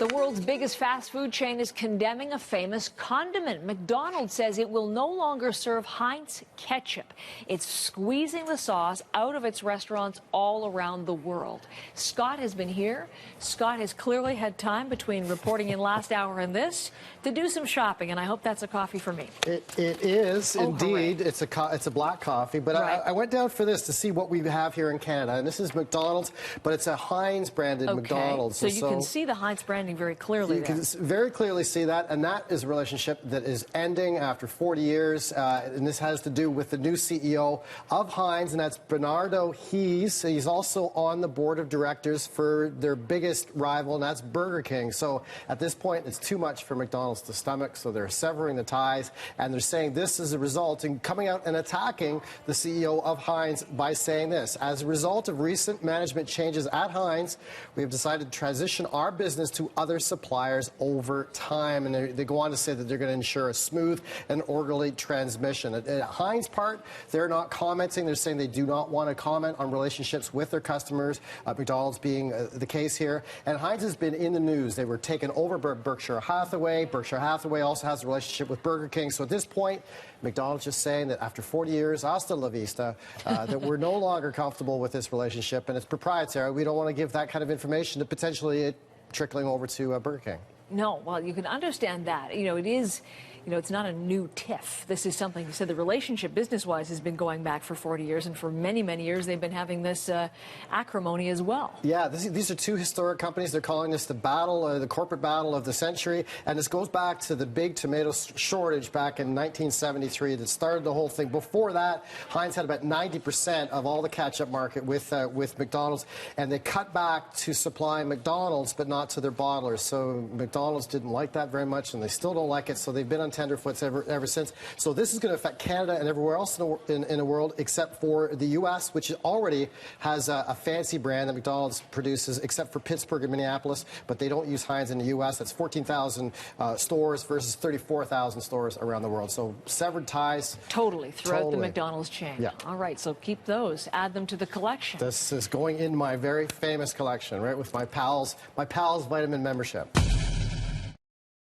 The world's biggest fast food chain is condemning a famous condiment. McDonald's says it will no longer serve Heinz ketchup. It's squeezing the sauce out of its restaurants all around the world. Scott has been here. Scott has clearly had time between reporting in last hour and this to do some shopping, and I hope that's a coffee for me. It is indeed. Hooray. It's a black coffee, but right. I went down for this to see what we have here in Canada, and this is McDonald's, but it's a Heinz branded McDonald's. So you can see the Heinz branding very clearly. You can very clearly see that, and that is a relationship that is ending after 40 years, and this has to do with the new CEO of Heinz, and that's Bernardo Hees. He's also on the board of directors for their biggest rival, and that's Burger King. So at this point, it's too much for McDonald's to stomach, so they're severing the ties, and they're saying this is a result in coming out and attacking the CEO of Heinz by saying this: as a result of recent management changes at Heinz, we have decided to transition our business to other suppliers over time. And they go on to say that they're going to ensure a smooth and orderly transmission. At Heinz part, they're not commenting. They're saying they do not want to comment on relationships with their customers, McDonald's being the case here. And Heinz has been in the news. They were taken over by Berkshire Hathaway. Berkshire Hathaway also has a relationship with Burger King. So at this point, McDonald's just saying that after 40 years, hasta la vista, that we're no longer comfortable with this relationship, and it's proprietary. We don't want to give that kind of information to potentially it trickling over to Burger King. No, well, you can understand that. You know, it is, it's not a new tiff. This is something, you said, the relationship business-wise has been going back for 40 years, and for many, many years they've been having this acrimony as well. Yeah, these are two historic companies. They're calling this the battle, the corporate battle of the century, and this goes back to the big tomato shortage back in 1973 that started the whole thing. Before that, Heinz had about 90% of all the ketchup market with McDonald's, and they cut back to supplying McDonald's, but not to their bottlers. So McDonald's didn't like that very much, and they still don't like it, so they've been on tenterfoots ever since. So this is going to affect Canada and everywhere else in the world except for the U.S., which already has a fancy brand that McDonald's produces, except for Pittsburgh and Minneapolis, but they don't use Heinz in the U.S. That's 14,000 stores versus 34,000 stores around the world. So severed ties. Totally, throughout the McDonald's chain. Yeah. All right, so keep those. Add them to the collection. This is going in my very famous collection, right, with my Pals Vitamin membership.